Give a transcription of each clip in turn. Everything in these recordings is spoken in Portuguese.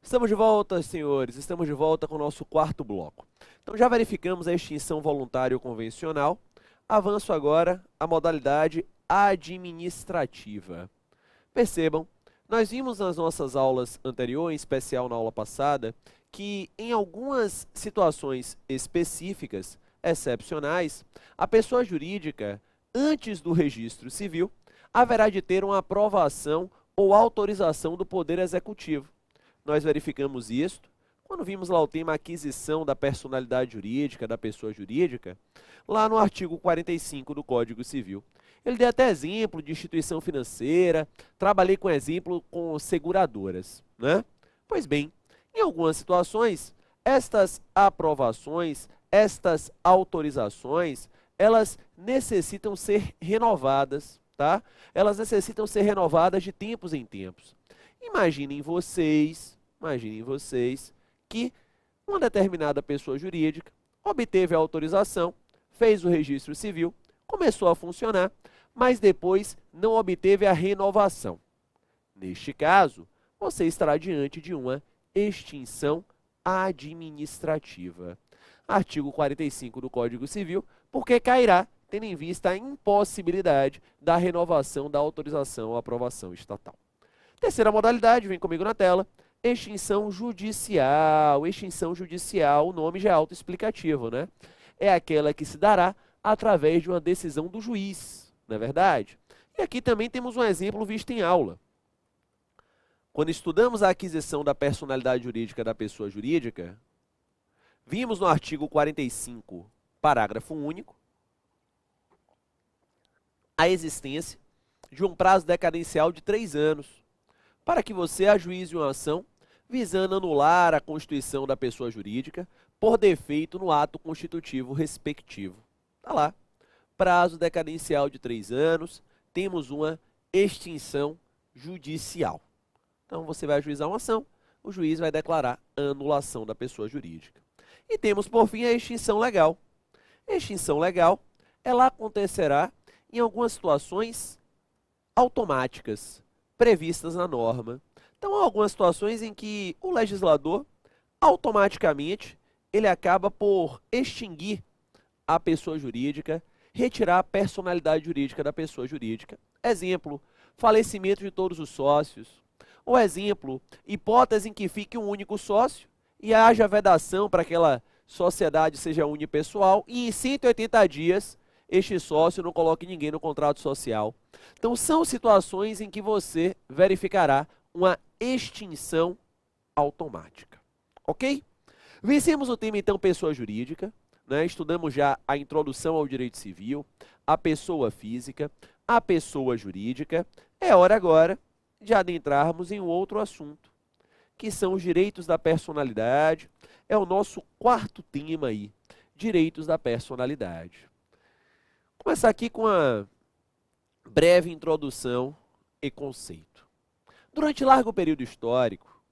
Estamos de volta, senhores. Estamos de volta com o nosso quarto bloco. Então, já verificamos a extinção voluntária ou convencional. Avanço agora à modalidade administrativa. Percebam, nós vimos nas nossas aulas anteriores, em especial na aula passada, que em algumas situações específicas, excepcionais, a pessoa jurídica, antes do registro civil, haverá de ter uma aprovação ou autorização do Poder Executivo. Nós verificamos isto quando vimos lá o tema aquisição da personalidade jurídica, da pessoa jurídica, lá no artigo 45 do Código Civil. Ele deu até exemplo de instituição financeira, trabalhei com exemplo com seguradoras, né? Pois bem, em algumas situações, estas aprovações, estas autorizações, elas necessitam ser renovadas, tá? Elas necessitam ser renovadas de tempos em tempos. Imaginem vocês que uma determinada pessoa jurídica obteve a autorização, fez o registro civil, começou a funcionar, mas depois não obteve a renovação. Neste caso, você estará diante de uma extinção administrativa. Artigo 45 do Código Civil, porque cairá, tendo em vista a impossibilidade da renovação da autorização ou aprovação estatal. Terceira modalidade, vem comigo na tela, extinção judicial. Extinção judicial, o nome já é autoexplicativo, né? É aquela que se dará através de uma decisão do juiz, não é verdade? E aqui também temos um exemplo visto em aula. Quando estudamos a aquisição da personalidade jurídica da pessoa jurídica, vimos no artigo 45, parágrafo único, a existência de um prazo decadencial de 3 anos, para que você ajuize uma ação visando anular a constituição da pessoa jurídica por defeito no ato constitutivo respectivo. Está lá, prazo decadencial de 3 anos, temos uma extinção judicial. Então, você vai ajuizar uma ação, o juiz vai declarar a anulação da pessoa jurídica. E temos, por fim, a extinção legal. A extinção legal, ela acontecerá em algumas situações automáticas, previstas na norma. Então, há algumas situações em que o legislador, automaticamente, ele acaba por extinguir a pessoa jurídica, retirar a personalidade jurídica da pessoa jurídica. Exemplo, falecimento de todos os sócios. Ou exemplo, hipótese em que fique um único sócio e haja vedação para que aquela sociedade seja unipessoal e em 180 dias este sócio não coloque ninguém no contrato social. Então, são situações em que você verificará uma extinção automática. Ok? Vencemos o tema, então, pessoa jurídica, né? Estudamos já a introdução ao direito civil, a pessoa física, a pessoa jurídica. É hora agora de adentrarmos em um outro assunto, que são os direitos da personalidade. É o nosso quarto tema aí, direitos da personalidade. Vou começar aqui com a breve introdução e conceito. Durante largo período histórico,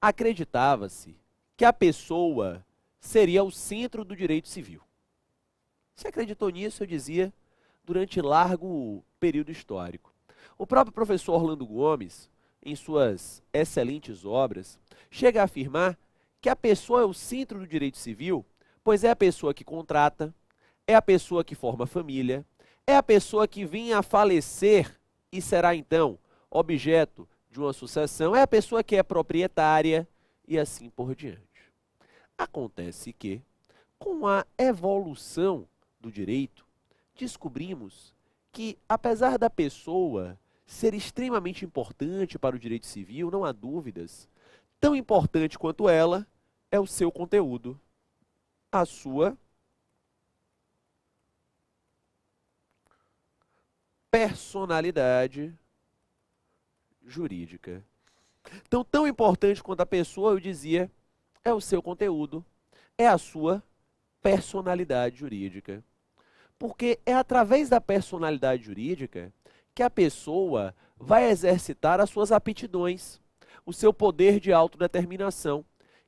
acreditava-se que a pessoa seria o centro do direito civil. Você acreditou nisso? Eu dizia, durante largo período histórico. O próprio professor Orlando Gomes, em suas excelentes obras, chega a afirmar que a pessoa é o centro do direito civil, pois é a pessoa que contrata, é a pessoa que forma família, é a pessoa que vem a falecer e será, então, objeto de uma sucessão, é a pessoa que é proprietária e assim por diante. Acontece que, com a evolução do direito, descobrimos que, apesar da pessoa ser extremamente importante para o direito civil, não há dúvidas, tão importante quanto ela é o seu conteúdo, a sua personalidade jurídica. Então, tão importante quanto a pessoa, eu dizia, é o seu conteúdo, é a sua personalidade jurídica. Porque é através da personalidade jurídica que a pessoa vai exercitar as suas aptidões, o seu poder de autodeterminação,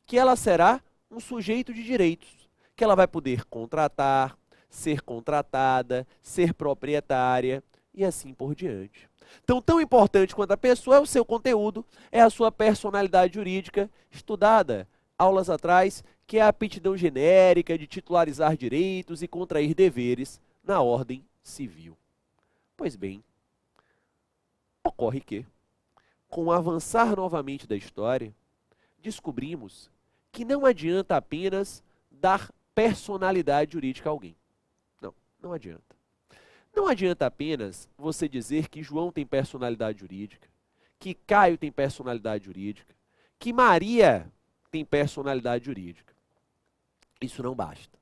que ela será um sujeito de direitos, que ela vai poder contratar, ser contratada, ser proprietária e assim por diante. Então, tão importante quanto a pessoa é o seu conteúdo, é a sua personalidade jurídica estudada aulas atrás, que é a aptidão genérica de titularizar direitos e contrair deveres na ordem civil. Pois bem, ocorre que, com o avançar novamente da história, descobrimos que não adianta apenas dar personalidade jurídica a alguém. Não, não adianta. Não adianta apenas você dizer que João tem personalidade jurídica, que Caio tem personalidade jurídica, que Maria tem personalidade jurídica. Isso não basta.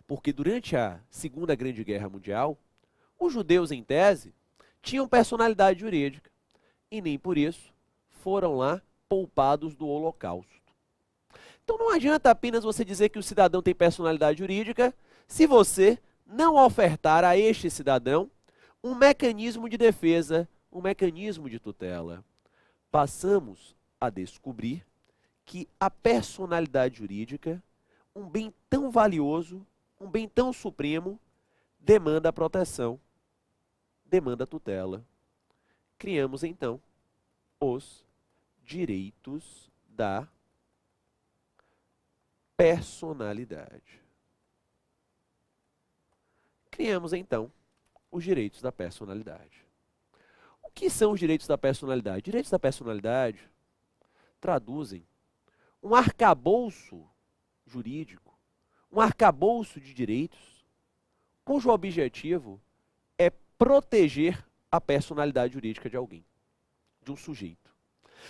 Porque durante a Segunda Grande Guerra Mundial, os judeus, em tese, tinham personalidade jurídica e nem por isso foram lá poupados do Holocausto. Então não adianta apenas você dizer que o cidadão tem personalidade jurídica se você não ofertar a este cidadão um mecanismo de defesa, um mecanismo de tutela. Passamos a descobrir que a personalidade jurídica, um bem tão valioso, um bem tão supremo, demanda proteção, demanda tutela. Criamos, então, os direitos da personalidade. Criamos, então, os direitos da personalidade. O que são os direitos da personalidade? Direitos da personalidade traduzem um arcabouço jurídico, um arcabouço de direitos, cujo objetivo é proteger a personalidade jurídica de alguém, de um sujeito.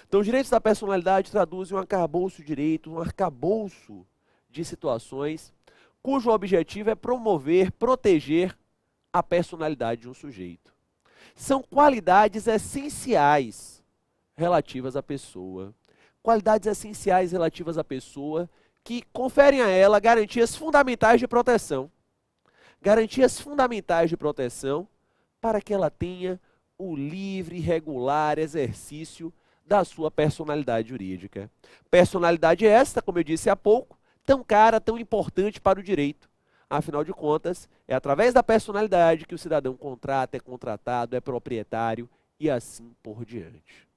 Então, os direitos da personalidade traduzem um arcabouço de direitos, um arcabouço de situações, cujo objetivo é promover, proteger a personalidade de um sujeito. São qualidades essenciais relativas à pessoa. Qualidades essenciais relativas à pessoa que conferem a ela garantias fundamentais de proteção. Garantias fundamentais de proteção para que ela tenha o livre e regular exercício da sua personalidade jurídica. Personalidade esta, como eu disse há pouco, tão cara, tão importante para o direito. Afinal de contas, é através da personalidade que o cidadão contrata, é contratado, é proprietário e assim por diante.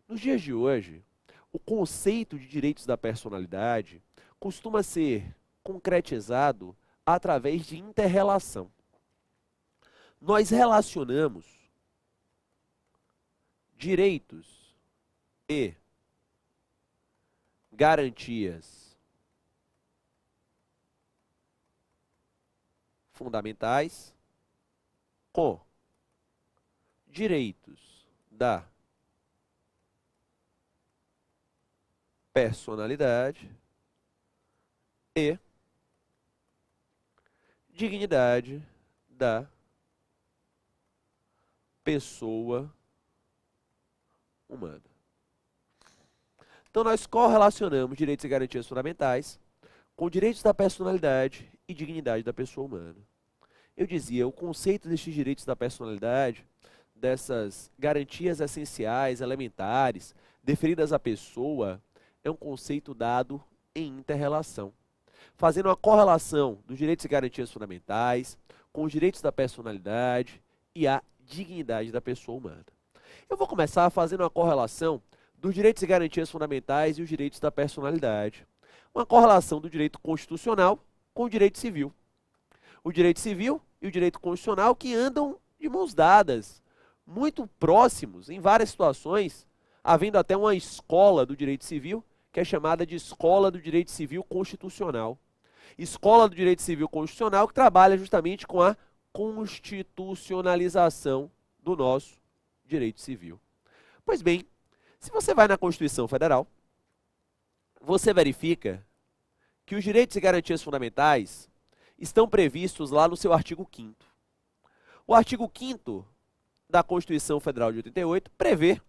Nos dias de hoje, o conceito de direitos da personalidade costuma ser concretizado através de inter-relação. Nós relacionamos direitos e garantias fundamentais com direitos da personalidade e dignidade da pessoa humana. Então, nós correlacionamos direitos e garantias fundamentais com direitos da personalidade e dignidade da pessoa humana. Eu dizia, o conceito destes direitos da personalidade, dessas garantias essenciais, elementares, deferidas à pessoa, é um conceito dado em inter-relação, fazendo uma correlação dos direitos e garantias fundamentais com os direitos da personalidade e a dignidade da pessoa humana. Eu vou começar fazendo uma correlação dos direitos e garantias fundamentais e os direitos da personalidade. Uma correlação do direito constitucional com o direito civil. O direito civil e o direito constitucional que andam de mãos dadas, muito próximos em várias situações, havendo até uma escola do direito civil, que é chamada de Escola do Direito Civil Constitucional. Escola do Direito Civil Constitucional que trabalha justamente com a constitucionalização do nosso direito civil. Pois bem, se você vai na Constituição Federal, você verifica que os direitos e garantias fundamentais estão previstos lá no seu artigo 5º. O artigo 5º da Constituição Federal de 88 prevê,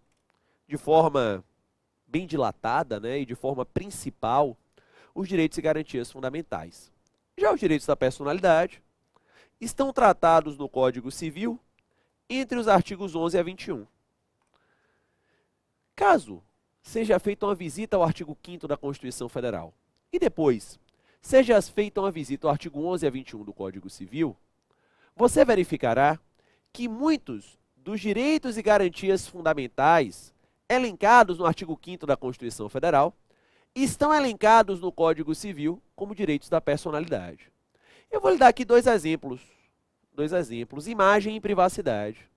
de forma bem dilatada, né, e de forma principal, os direitos e garantias fundamentais. Já os direitos da personalidade estão tratados no Código Civil entre os artigos 11 a 21. Caso seja feita uma visita ao artigo 5º da Constituição Federal e depois seja feita uma visita ao artigo 11 a 21 do Código Civil, você verificará que muitos dos direitos e garantias fundamentais elencados no artigo 5º da Constituição Federal estão elencados no Código Civil como direitos da personalidade. Eu vou lhe dar aqui dois exemplos, imagem e privacidade.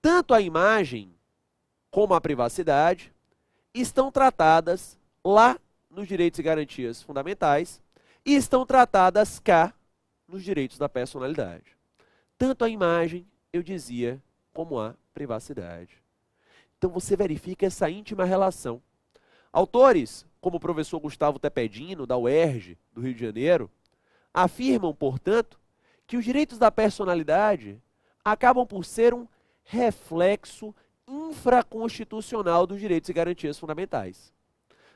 Tanto a imagem como a privacidade estão tratadas lá nos direitos e garantias fundamentais e estão tratadas cá nos direitos da personalidade. Tanto a imagem, eu dizia, como a privacidade. Então você verifica essa íntima relação. Autores, como o professor Gustavo Tepedino, da UERJ, do Rio de Janeiro, afirmam, portanto, que os direitos da personalidade acabam por ser um reflexo infraconstitucional dos direitos e garantias fundamentais.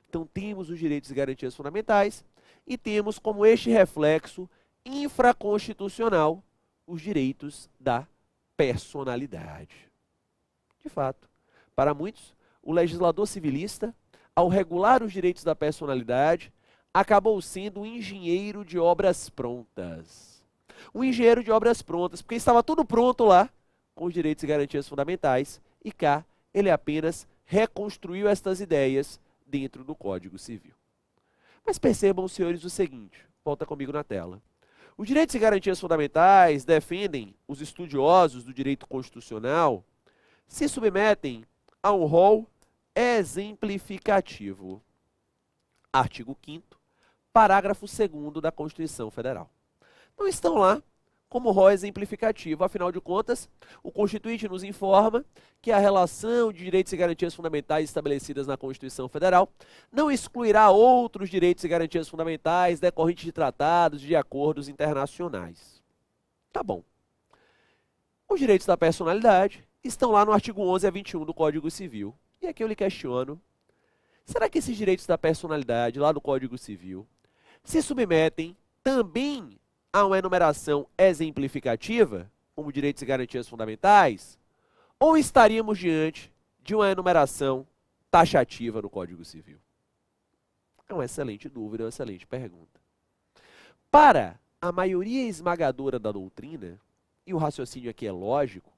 Então temos os direitos e garantias fundamentais e temos como este reflexo infraconstitucional os direitos da personalidade. De fato, para muitos, o legislador civilista, ao regular os direitos da personalidade, acabou sendo um engenheiro de obras prontas. Um engenheiro de obras prontas, porque estava tudo pronto lá, com os direitos e garantias fundamentais, e cá ele apenas reconstruiu estas ideias dentro do Código Civil. Mas percebam, senhores, o seguinte, volta comigo na tela. Os direitos e garantias fundamentais defendem os estudiosos do direito constitucional, se submetem a um rol exemplificativo. Artigo 5º, parágrafo 2º da Constituição Federal. Então estão lá como rol exemplificativo. Afinal de contas, o Constituinte nos informa que a relação de direitos e garantias fundamentais estabelecidas na Constituição Federal não excluirá outros direitos e garantias fundamentais decorrentes de tratados e de acordos internacionais. Tá bom. Os direitos da personalidade estão lá no artigo 11 a 21 do Código Civil. E aqui eu lhe questiono, será que esses direitos da personalidade lá do Código Civil se submetem também a uma enumeração exemplificativa, como direitos e garantias fundamentais, ou estaríamos diante de uma enumeração taxativa no Código Civil? É uma excelente dúvida, uma excelente pergunta. Para a maioria esmagadora da doutrina, e o raciocínio aqui é lógico,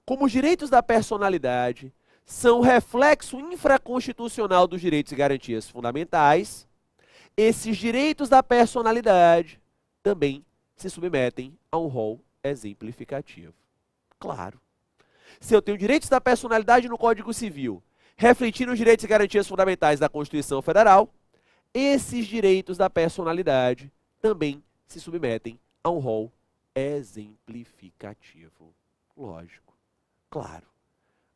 como os direitos da personalidade são reflexo infraconstitucional dos direitos e garantias fundamentais, esses direitos da personalidade também se submetem a um rol exemplificativo. Claro. Se eu tenho direitos da personalidade no Código Civil, refletindo os direitos e garantias fundamentais da Constituição Federal, esses direitos da personalidade também se submetem a um rol exemplificativo. Lógico. Claro.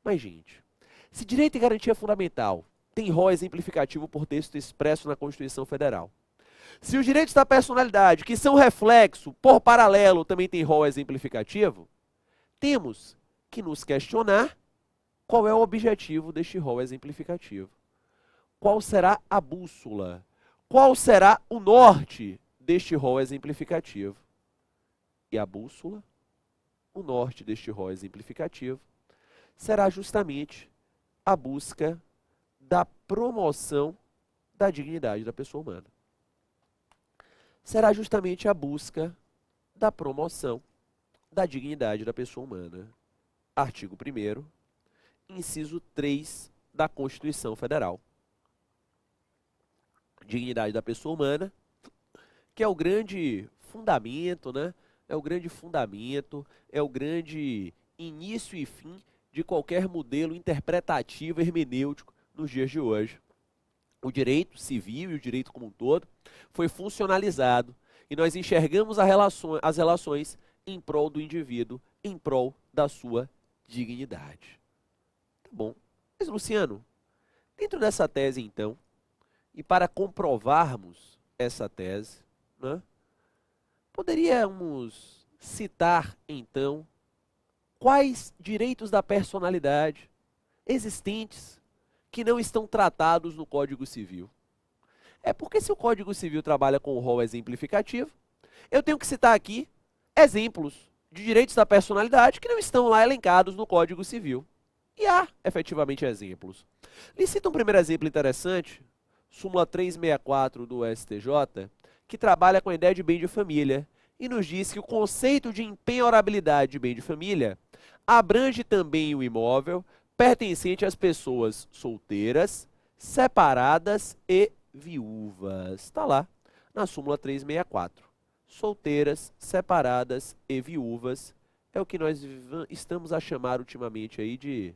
Mas, gente, se direito e garantia fundamental tem rol exemplificativo por texto expresso na Constituição Federal, se os direitos da personalidade, que são reflexo, por paralelo, também tem rol exemplificativo, temos que nos questionar qual é o objetivo deste rol exemplificativo. Qual será a bússola? Qual será o norte deste rol exemplificativo? E a bússola, o norte deste rol exemplificativo, será justamente a busca da promoção da dignidade da pessoa humana. Será justamente a busca da promoção da dignidade da pessoa humana. Artigo 1º, inciso 3 da Constituição Federal. Dignidade da pessoa humana, que é o grande fundamento, né? É o grande fundamento, é o grande início e fim de qualquer modelo interpretativo hermenêutico nos dias de hoje. O direito civil e o direito como um todo foi funcionalizado e nós enxergamos as relações em prol do indivíduo, em prol da sua dignidade. Tá bom. Mas, Luciano, dentro dessa tese, então, e para comprovarmos essa tese, né, poderíamos citar, então, quais direitos da personalidade existentes que não estão tratados no Código Civil? É porque se o Código Civil trabalha com o rol exemplificativo, eu tenho que citar aqui exemplos de direitos da personalidade que não estão lá elencados no Código Civil. E há, efetivamente, exemplos. Lhe cito um primeiro exemplo interessante, súmula 364 do STJ, que trabalha com a ideia de bem de família e nos diz que o conceito de empenhorabilidade de bem de família abrange também o imóvel pertencente às pessoas solteiras, separadas e viúvas. Está lá, na súmula 364. Solteiras, separadas e viúvas é o que nós estamos a chamar ultimamente aí de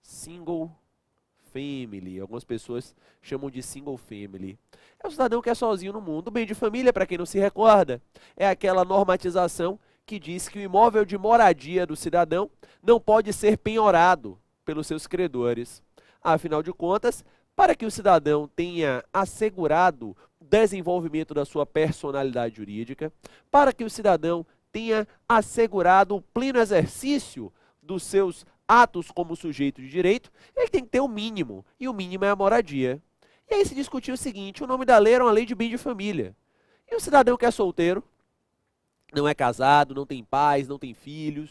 single family. Algumas pessoas chamam de single family. É o cidadão que é sozinho no mundo. O bem de família, para quem não se recorda, é aquela normatização que diz que o imóvel de moradia do cidadão não pode ser penhorado pelos seus credores. Afinal de contas, para que o cidadão tenha assegurado o desenvolvimento da sua personalidade jurídica, para que o cidadão tenha assegurado o pleno exercício dos seus atos como sujeito de direito, ele tem que ter o mínimo, e o mínimo é a moradia. E aí se discutiu o seguinte, o nome da lei era uma lei de bem de família. E o cidadão que é solteiro, não é casado, não tem pais, não tem filhos,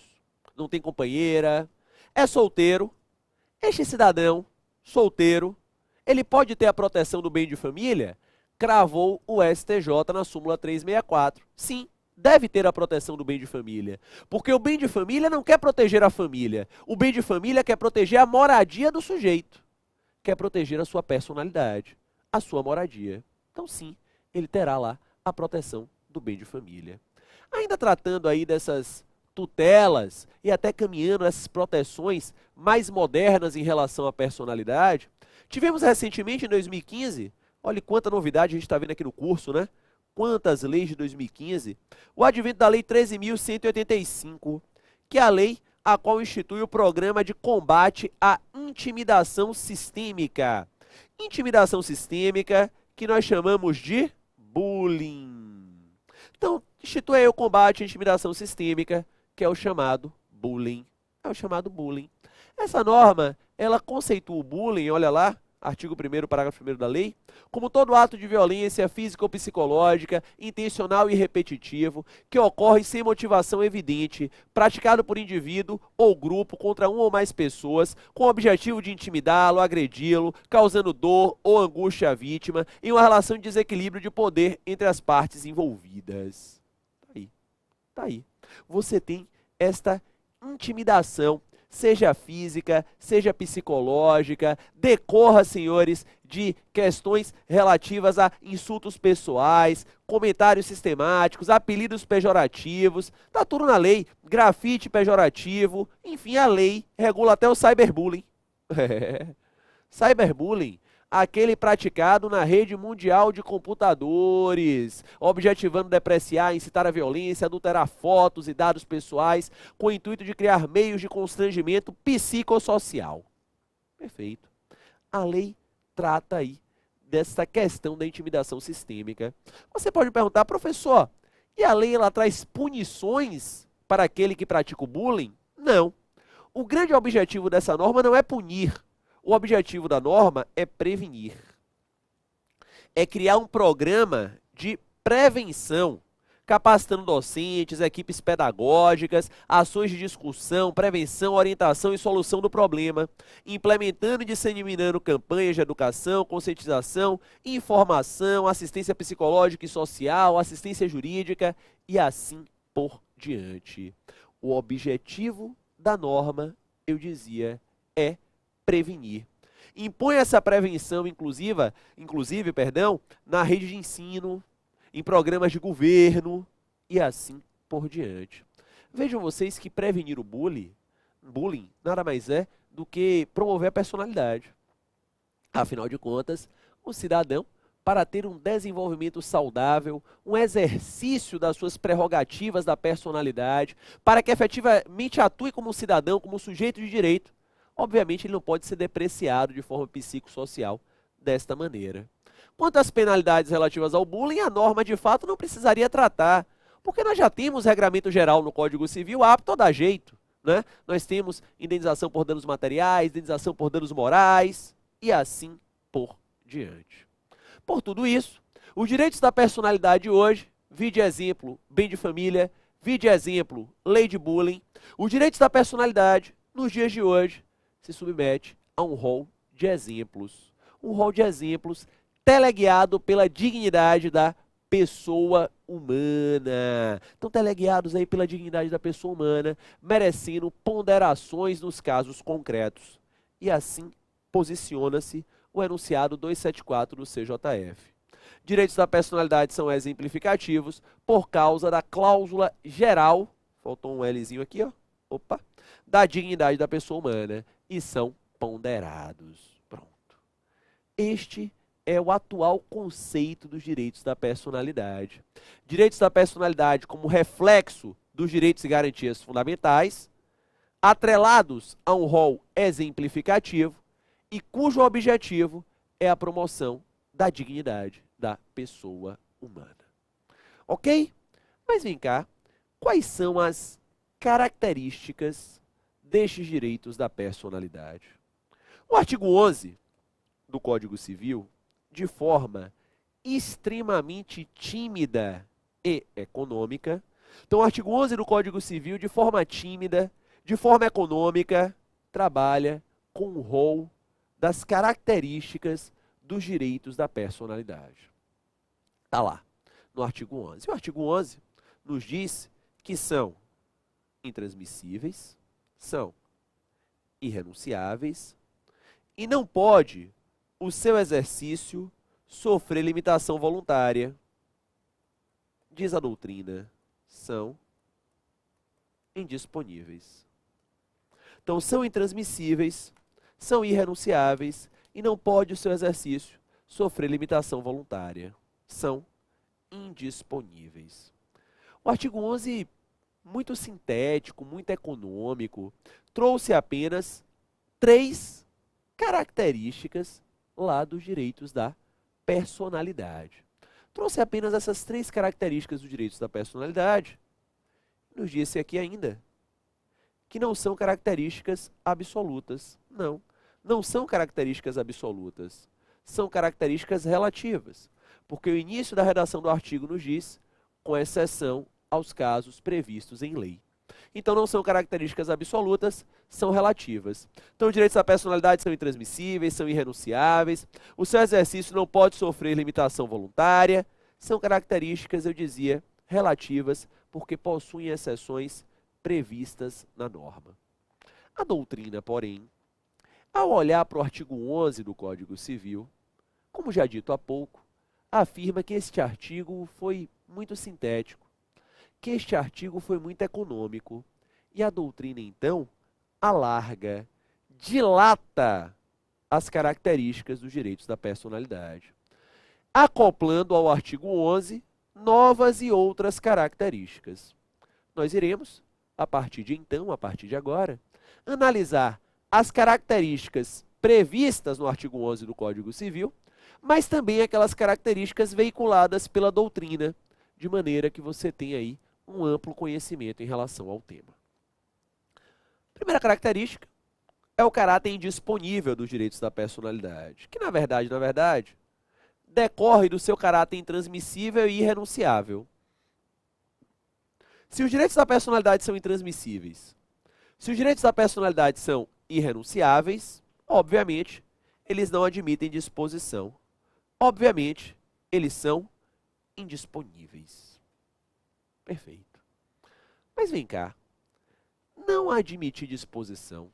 não tem companheira, é solteiro, este cidadão solteiro, ele pode ter a proteção do bem de família? Cravou o STJ na súmula 364. Sim, deve ter a proteção do bem de família. Porque o bem de família não quer proteger a família. O bem de família quer proteger a moradia do sujeito. Quer proteger a sua personalidade, a sua moradia. Então sim, ele terá lá a proteção do bem de família. Ainda tratando aí dessas tutelas e até caminhando essas proteções mais modernas em relação à personalidade, tivemos recentemente, em 2015, olha quanta novidade a gente está vendo aqui no curso, né? Quantas leis de 2015, o advento da Lei 13.185, que é a lei a qual institui o Programa de Combate à Intimidação Sistêmica. Intimidação sistêmica que nós chamamos de bullying. Então, institui aí o combate à intimidação sistêmica, que é o chamado bullying. É o chamado bullying. Essa norma, ela conceitua o bullying, olha lá, artigo 1º, parágrafo 1º da lei, como todo ato de violência física ou psicológica, intencional e repetitivo, que ocorre sem motivação evidente, praticado por indivíduo ou grupo contra uma ou mais pessoas, com o objetivo de intimidá-lo, agredi-lo, causando dor ou angústia à vítima, em uma relação de desequilíbrio de poder entre as partes envolvidas. Tá aí. Você tem esta intimidação, seja física, seja psicológica, decorra, senhores, de questões relativas a insultos pessoais, comentários sistemáticos, apelidos pejorativos, tá tudo na lei, grafite pejorativo, enfim, a lei regula até o cyberbullying. Cyberbullying, aquele praticado na rede mundial de computadores, objetivando depreciar, incitar a violência, adulterar fotos e dados pessoais, com o intuito de criar meios de constrangimento psicossocial. Perfeito. A lei trata aí dessa questão da intimidação sistêmica. Você pode perguntar, professor, e a lei ela traz punições para aquele que pratica o bullying? Não. O grande objetivo dessa norma não é punir. O objetivo da norma é prevenir. É criar um programa de prevenção, capacitando docentes, equipes pedagógicas, ações de discussão, prevenção, orientação e solução do problema, implementando e disseminando campanhas de educação, conscientização, informação, assistência psicológica e social, assistência jurídica e assim por diante. O objetivo da norma, eu dizia, é prevenir. Impõe essa prevenção inclusive, na rede de ensino, em programas de governo e assim por diante. Vejam vocês que prevenir o bullying nada mais é do que promover a personalidade. Afinal de contas, o cidadão, para ter um desenvolvimento saudável, um exercício das suas prerrogativas da personalidade, para que efetivamente atue como cidadão, como sujeito de direito, obviamente ele não pode ser depreciado de forma psicossocial desta maneira. Quanto às penalidades relativas ao bullying, a norma de fato não precisaria tratar, porque nós já temos regramento geral no Código Civil apto a dar jeito, né? Nós temos indenização por danos materiais, indenização por danos morais e assim por diante. Por tudo isso, os direitos da personalidade hoje, vide exemplo, bem de família, vide exemplo, lei de bullying, os direitos da personalidade, nos dias de hoje, se submete a um rol de exemplos. Um rol de exemplos teleguiado pela dignidade da pessoa humana. Então, teleguiados aí pela dignidade da pessoa humana, merecendo ponderações nos casos concretos. E assim posiciona-se o enunciado 274 do CJF. Direitos da personalidade são exemplificativos por causa da cláusula geral, faltou um Lzinho aqui, ó, opa, da dignidade da pessoa humana e são ponderados. Pronto. Este é o atual conceito dos direitos da personalidade. Direitos da personalidade como reflexo dos direitos e garantias fundamentais, atrelados a um rol exemplificativo e cujo objetivo é a promoção da dignidade da pessoa humana. Ok? Mas vem cá, quais são as características destes direitos da personalidade? O artigo 11 do Código Civil, de forma extremamente tímida e econômica, então o artigo 11 do Código Civil, de forma tímida, de forma econômica, trabalha com o rol das características dos direitos da personalidade. Está lá, no artigo 11. O artigo 11 nos diz que são intransmissíveis, são irrenunciáveis e não pode o seu exercício sofrer limitação voluntária. Diz a doutrina, são indisponíveis. Então, são intransmissíveis, são irrenunciáveis e não pode o seu exercício sofrer limitação voluntária. São indisponíveis. O artigo 11, muito sintético, muito econômico, trouxe apenas 3 características lá dos direitos da personalidade. Trouxe apenas essas 3 características dos direitos da personalidade. Nos disse aqui ainda que não são características absolutas. Não, não são características absolutas. São características relativas. Porque o início da redação do artigo nos diz, com exceção aos casos previstos em lei. Então, não são características absolutas, são relativas. Então, os direitos da personalidade são intransmissíveis, são irrenunciáveis, o seu exercício não pode sofrer limitação voluntária, são características, eu dizia, relativas, porque possuem exceções previstas na norma. A doutrina, porém, ao olhar para o artigo 11 do Código Civil, como já dito há pouco, afirma que este artigo foi muito sintético, que este artigo foi muito econômico, e a doutrina, então, alarga, dilata as características dos direitos da personalidade, acoplando ao artigo 11 novas e outras características. Nós iremos, a partir de então, a partir de agora, analisar as características previstas no artigo 11 do Código Civil, mas também aquelas características veiculadas pela doutrina, de maneira que você tenha aí um amplo conhecimento em relação ao tema. Primeira característica é o caráter indisponível dos direitos da personalidade, que na verdade, decorre do seu caráter intransmissível e irrenunciável. Se os direitos da personalidade são intransmissíveis, se os direitos da personalidade são irrenunciáveis, obviamente, eles não admitem disposição. Obviamente, eles são indisponíveis. Perfeito. Mas vem cá, não admitir disposição,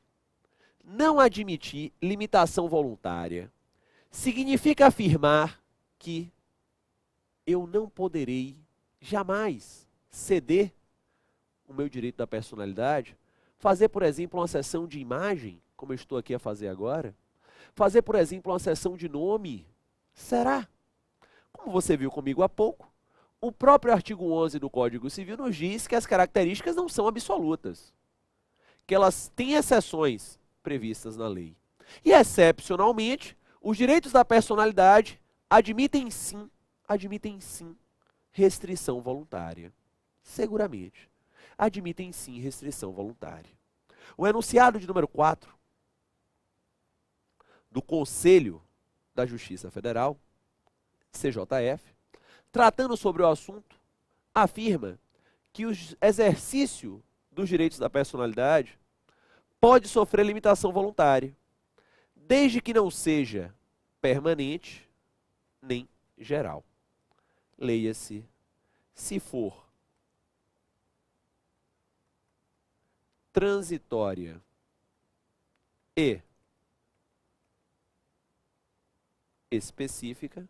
não admitir limitação voluntária, significa afirmar que eu não poderei jamais ceder o meu direito da personalidade, fazer, por exemplo, uma sessão de imagem, como eu estou aqui a fazer agora, fazer, por exemplo, uma sessão de nome. Será? Como você viu comigo há pouco, o próprio artigo 11 do Código Civil nos diz que as características não são absolutas, que elas têm exceções previstas na lei. E, excepcionalmente, os direitos da personalidade admitem sim, restrição voluntária. Seguramente, admitem sim restrição voluntária. O enunciado de número 4 do Conselho da Justiça Federal, CJF, tratando sobre o assunto, afirma que o exercício dos direitos da personalidade pode sofrer limitação voluntária, desde que não seja permanente nem geral. Leia-se, se for transitória e específica.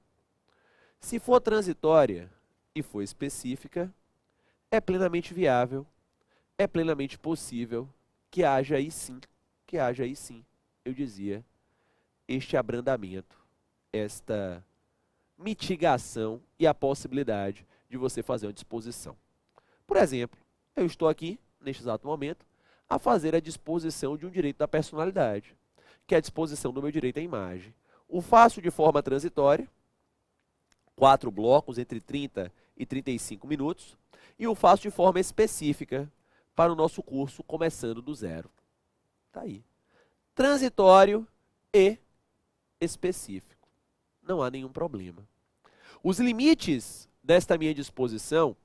Se for transitória e for específica, é plenamente viável, é plenamente possível que haja aí sim, eu dizia, este abrandamento, esta mitigação e a possibilidade de você fazer uma disposição. Por exemplo, eu estou aqui, neste exato momento, a fazer a disposição de um direito da personalidade, que é a disposição do meu direito à imagem. O faço de forma transitória, 4 blocos entre 30 e 35 minutos, e o faço de forma específica para o nosso curso começando do zero. Tá aí. Transitório e específico. Não há nenhum problema. Os limites desta minha disposição,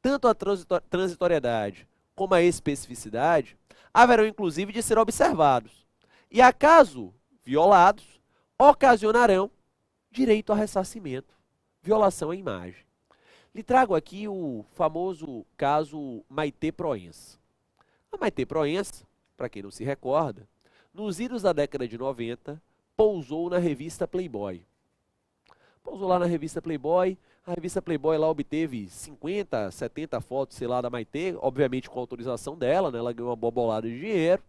tanto a transitoriedade como a especificidade, haverão inclusive de ser observados. E, acaso violados, ocasionarão direito a ressarcimento, violação à imagem. Lhe trago aqui o famoso caso Maitê Proença. A Maitê Proença, para quem não se recorda, nos idos da década de 90, pousou na revista Playboy. Pousou lá na revista Playboy, a revista Playboy lá obteve 50, 70 fotos, sei lá, da Maitê, obviamente com autorização dela, né? Ela ganhou uma boa bolada de dinheiro,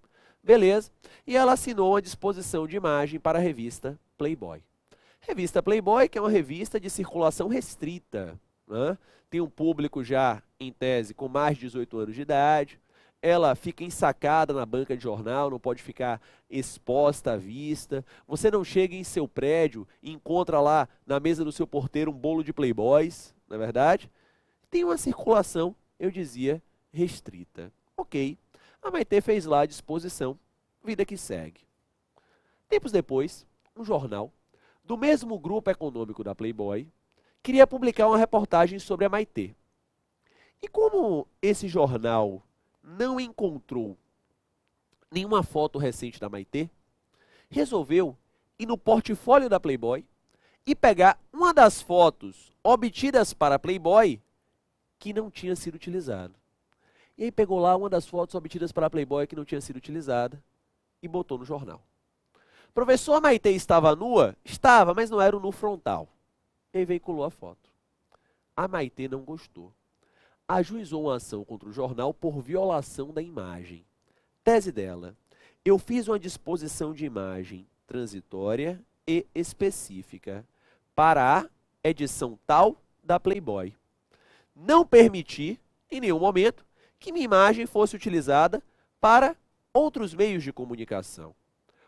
beleza, e ela assinou uma disposição de imagem para a revista Playboy. Revista Playboy, que é uma revista de circulação restrita, né? Tem um público já, em tese, com mais de 18 anos de idade, ela fica ensacada na banca de jornal, não pode ficar exposta à vista. Você não chega em seu prédio e encontra lá na mesa do seu porteiro um bolo de Playboys, não é verdade? Tem uma circulação, eu dizia, restrita. Ok, a Maitê fez lá a disposição, vida que segue. Tempos depois, um jornal do mesmo grupo econômico da Playboy queria publicar uma reportagem sobre a Maitê. E como esse jornal não encontrou nenhuma foto recente da Maitê, resolveu ir no portfólio da Playboy e pegar uma das fotos obtidas para a Playboy que não tinha sido utilizada. E aí pegou lá uma das fotos obtidas para a Playboy que não tinha sido utilizada e botou no jornal. Professor, a Maitê estava nua? Estava, mas não era o nu frontal. E aí veiculou a foto. A Maitê não gostou. Ajuizou uma ação contra o jornal por violação da imagem. Tese dela: eu fiz uma disposição de imagem transitória e específica para a edição tal da Playboy. Não permiti, em nenhum momento, que minha imagem fosse utilizada para outros meios de comunicação.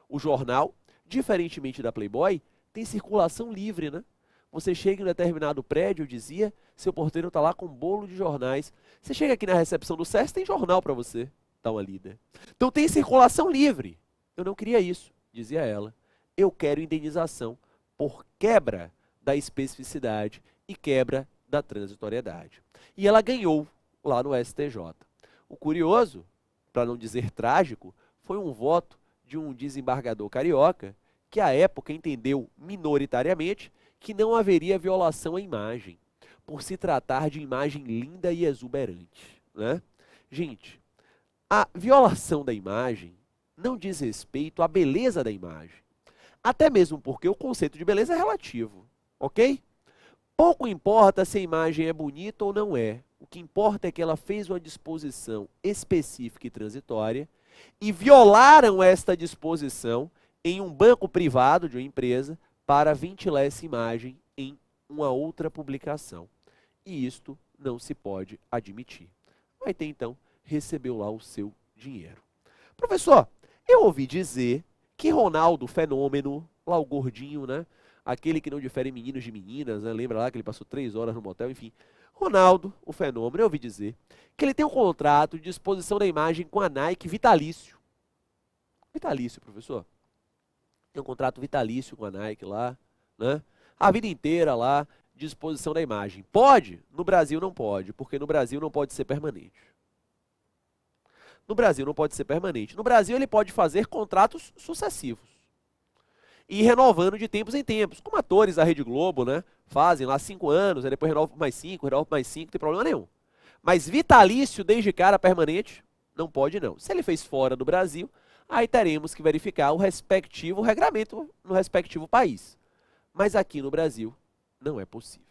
O jornal, diferentemente da Playboy, tem circulação livre, né? Você chega em um determinado prédio, eu dizia, seu porteiro está lá com um bolo de jornais. Você chega aqui na recepção do SES, tem jornal para você. Dá uma lida. Então tem circulação livre. Eu não queria isso, dizia ela. Eu quero indenização por quebra da especificidade e quebra da transitoriedade. E ela ganhou lá no STJ. O curioso, para não dizer trágico, foi um voto de um desembargador carioca que à época entendeu minoritariamente que não haveria violação à imagem, por se tratar de imagem linda e exuberante, né? Gente, a violação da imagem não diz respeito à beleza da imagem, até mesmo porque o conceito de beleza é relativo, ok? Pouco importa se a imagem é bonita ou não é, o que importa é que ela fez uma disposição específica e transitória e violaram esta disposição em um banco privado de uma empresa para ventilar essa imagem em uma outra publicação. E isto não se pode admitir. Maitê, então, recebeu lá o seu dinheiro. Professor, eu ouvi dizer que Ronaldo Fenômeno, lá o gordinho, né? Aquele que não difere meninos de meninas, né? Lembra lá que ele passou 3 horas no motel, enfim. Ronaldo, o Fenômeno, eu ouvi dizer que ele tem um contrato de disposição da imagem com a Nike vitalício. Vitalício, professor. Tem um contrato vitalício com a Nike lá, né? A vida inteira lá, de exposição da imagem. Pode? No Brasil não pode, porque no Brasil não pode ser permanente. No Brasil não pode ser permanente. No Brasil ele pode fazer contratos sucessivos. E renovando de tempos em tempos, como atores da Rede Globo, né? Fazem lá 5 anos, aí depois renovam por mais 5, renovam por mais 5, não tem problema nenhum. Mas vitalício desde cara permanente, não pode não. Se ele fez fora do Brasil, aí teremos que verificar o respectivo regramento no respectivo país. Mas aqui no Brasil, não é possível.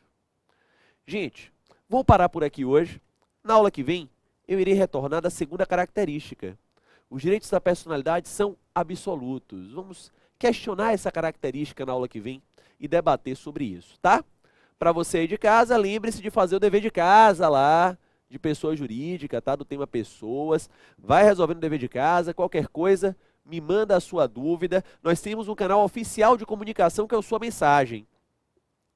Gente, vou parar por aqui hoje. Na aula que vem, eu irei retornar da segunda característica. Os direitos da personalidade são absolutos. Vamos questionar essa característica na aula que vem e debater sobre isso, tá? Para você aí de casa, lembre-se de fazer o dever de casa lá, de pessoa jurídica, tá? Do tema pessoas. Vai resolvendo o dever de casa, qualquer coisa, me manda a sua dúvida. Nós temos um canal oficial de comunicação que é o Sua Mensagem.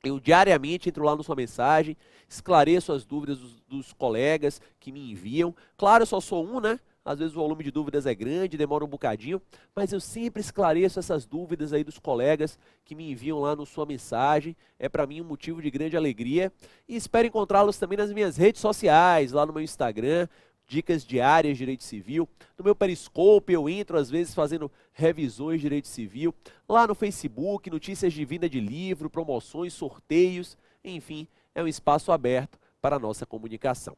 Eu diariamente entro lá no Sua Mensagem, esclareço as dúvidas dos colegas que me enviam. Claro, eu só sou um, né? Às vezes o volume de dúvidas é grande, demora um bocadinho, mas eu sempre esclareço essas dúvidas aí dos colegas que me enviam lá no Sua Mensagem. É para mim um motivo de grande alegria. E espero encontrá-los também nas minhas redes sociais, lá no meu Instagram, dicas diárias de direito civil. No meu Periscope eu entro às vezes fazendo revisões de direito civil. Lá no Facebook, notícias de vinda de livro, promoções, sorteios, enfim, é um espaço aberto para a nossa comunicação.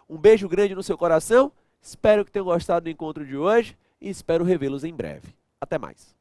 Um beijo grande no seu coração. Espero que tenham gostado do encontro de hoje e espero revê-los em breve. Até mais.